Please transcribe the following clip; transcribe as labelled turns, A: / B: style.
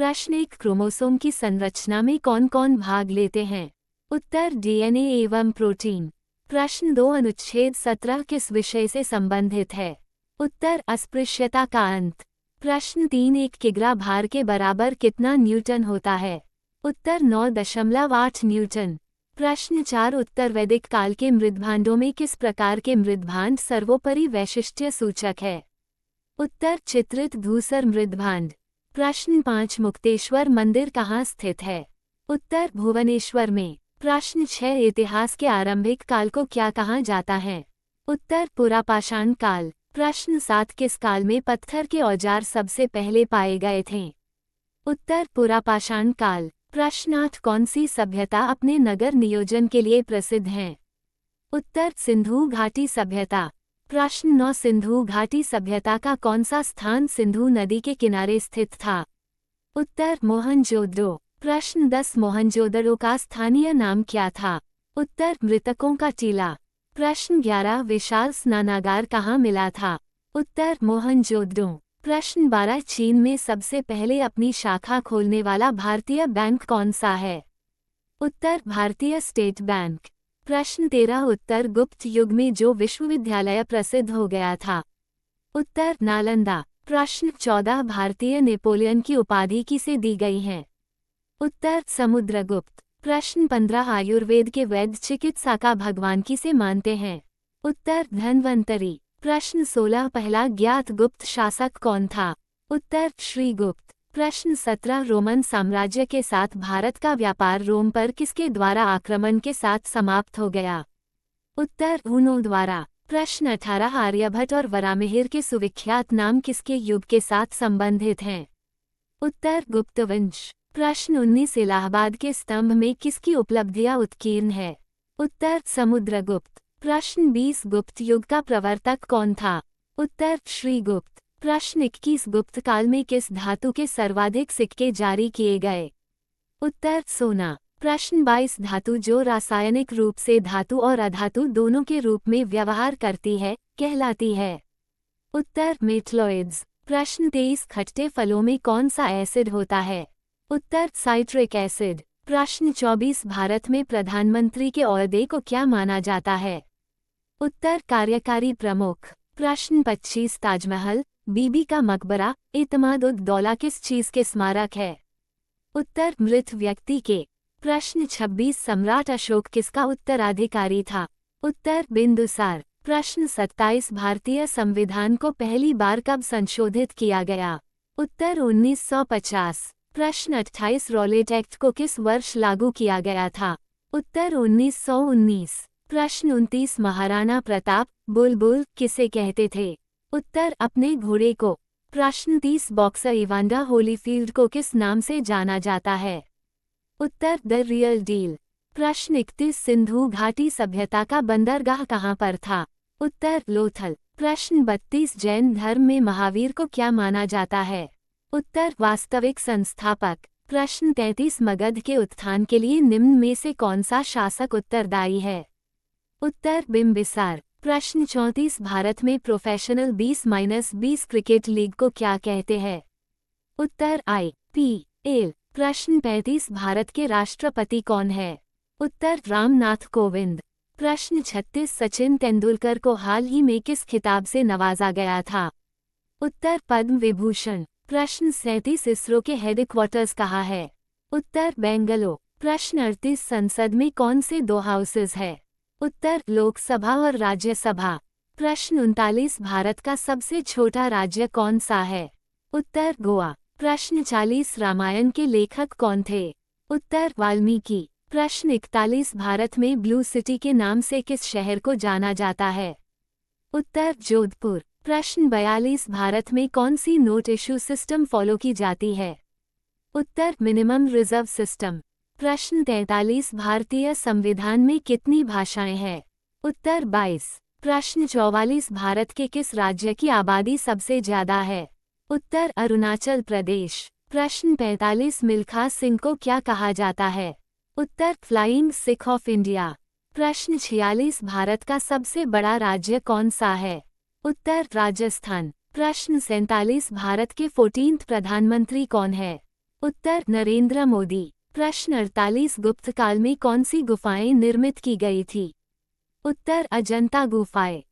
A: प्रश्न 1 क्रोमोसोम की संरचना में कौन कौन भाग लेते हैं? उत्तर डीएनए एवं प्रोटीन। प्रश्न 2 अनुच्छेद 17 किस विषय से संबंधित है? उत्तर अस्पृश्यता का अंत। प्रश्न 3 1 किग्रा भार के बराबर कितना न्यूटन होता है? उत्तर 9.8 न्यूटन। प्रश्न 4 उत्तर वैदिक काल के मृद्भांडों में किस प्रकार के मृद्भांड सर्वोपरि वैशिष्ट्य सूचक है? उत्तर चित्रित धूसर मृद्भांड। प्रश्न 5 मुक्तेश्वर मंदिर कहाँ स्थित है? उत्तर भुवनेश्वर में। प्रश्न 6 इतिहास के आरंभिक काल को क्या कहा जाता है? उत्तर पुरापाषाण काल। प्रश्न 7 किस काल में पत्थर के औजार सबसे पहले पाए गए थे? उत्तर पुरापाषाण काल। प्रश्न 8 कौन सी सभ्यता अपने नगर नियोजन के लिए प्रसिद्ध है? उत्तर सिंधु घाटी सभ्यता। प्रश्न 9 सिंधु घाटी सभ्यता का कौन सा स्थान सिंधु नदी के किनारे स्थित था? उत्तर मोहनजोदड़ो। प्रश्न 10 मोहनजोदड़ो का स्थानीय नाम क्या था? उत्तर मृतकों का टीला। प्रश्न 11 विशाल स्नानागार कहाँ मिला था? उत्तर मोहनजोदड़ो। प्रश्न 12 चीन में सबसे पहले अपनी शाखा खोलने वाला भारतीय बैंक कौन सा है? उत्तर भारतीय स्टेट बैंक। प्रश्न 13 उत्तर गुप्त युग में जो विश्वविद्यालय प्रसिद्ध हो गया था? उत्तर नालंदा। प्रश्न 14 भारतीय नेपोलियन की उपाधि किसे दी गई है? उत्तर समुद्रगुप्त। प्रश्न 15 आयुर्वेद के वैद्य चिकित्सा का भगवान किसे मानते हैं? उत्तर धन्वंतरी। प्रश्न 16 पहला ज्ञात गुप्त शासक कौन था? उत्तर श्रीगुप्त। प्रश्न 17 रोमन साम्राज्य के साथ भारत का व्यापार रोम पर किसके द्वारा आक्रमण के साथ समाप्त हो गया? उत्तर हुनों द्वारा। प्रश्न 18 आर्यभट्ट और वराहमिहिर के सुविख्यात नाम किसके युग के साथ संबंधित हैं? उत्तर गुप्तवंश। प्रश्न 19 इलाहाबाद के स्तंभ में किसकी उपलब्धियां उत्कीर्ण है? उत्तर समुद्रगुप्त। प्रश्न 20 गुप्त युग का प्रवर्तक कौन था? उत्तर श्रीगुप्त। प्रश्न 21 गुप्त काल में किस धातु के सर्वाधिक सिक्के जारी किए गए? उत्तर सोना। प्रश्न 22 धातु जो रासायनिक रूप से धातु और अधातु दोनों के रूप में व्यवहार करती है कहलाती है? उत्तर मेटलॉइड्स। प्रश्न 23 खट्टे फलों में कौन सा एसिड होता है? उत्तर साइट्रिक एसिड। प्रश्न 24 भारत में प्रधानमंत्री के ओहदे को क्या माना जाता है? उत्तर कार्यकारी प्रमुख। प्रश्न 25 ताजमहल, बीबी का मकबरा, इत्माद-उद-दौला किस चीज के स्मारक है? उत्तर मृत व्यक्ति के। प्रश्न 26 सम्राट अशोक किसका उत्तराधिकारी था? उत्तर बिंदुसार। प्रश्न 27 भारतीय संविधान को पहली बार कब संशोधित किया गया? उत्तर 1950। प्रश्न 28 रॉलेट एक्ट को किस वर्ष लागू किया गया था? उत्तर 1919। प्रश्न 29 महाराणा प्रताप बुलबुल किसे कहते थे? उत्तर अपने घोड़े को। प्रश्न 30 बॉक्सर इवांडर होलीफील्ड को किस नाम से जाना जाता है? उत्तर द रियल डील। प्रश्न 31 सिंधु घाटी सभ्यता का बंदरगाह कहाँ पर था? उत्तर लोथल। प्रश्न 32 जैन धर्म में महावीर को क्या माना जाता है? उत्तर वास्तविक संस्थापक। प्रश्न 33 मगध के उत्थान के लिए निम्न में से कौन सा शासक उत्तरदायी है? उत्तर बिंबिसार। प्रश्न 34 भारत में प्रोफेशनल 20-20 क्रिकेट लीग को क्या कहते हैं? उत्तर IPL। प्रश्न 35 भारत के राष्ट्रपति कौन है? उत्तर रामनाथ कोविंद। प्रश्न 36 सचिन तेंदुलकर को हाल ही में किस खिताब से नवाजा गया था? उत्तर पद्म विभूषण। प्रश्न 37 इसरो के हेडक्वार्टर्स कहाँ है? उत्तर बेंगलो। प्रश्न 38 संसद में कौन से 2 हाउसेज है? उत्तर लोकसभा और राज्यसभा। प्रश्न 39 भारत का सबसे छोटा राज्य कौन सा है? उत्तर गोवा। प्रश्न 40 रामायण के लेखक कौन थे? उत्तर वाल्मीकि। प्रश्न 41 भारत में ब्लू सिटी के नाम से किस शहर को जाना जाता है? उत्तर जोधपुर। प्रश्न 42 भारत में कौन सी नोट इशू सिस्टम फॉलो की जाती है? उत्तर मिनिमम रिजर्व सिस्टम। प्रश्न 43 भारतीय संविधान में कितनी भाषाएं हैं? उत्तर 22। प्रश्न 44 भारत के किस राज्य की आबादी सबसे ज्यादा है? उत्तर अरुणाचल प्रदेश। प्रश्न 45 मिल्खा सिंह को क्या कहा जाता है? उत्तर फ्लाइंग सिख ऑफ इंडिया। प्रश्न 46 भारत का सबसे बड़ा राज्य कौन सा है? उत्तर राजस्थान। प्रश्न 47 भारत के 14th प्रधानमंत्री कौन है? उत्तर नरेंद्र मोदी। प्रश्न 48 गुप्त काल में कौन सी गुफाएं निर्मित की गई थी? उत्तर अजंता गुफाएं।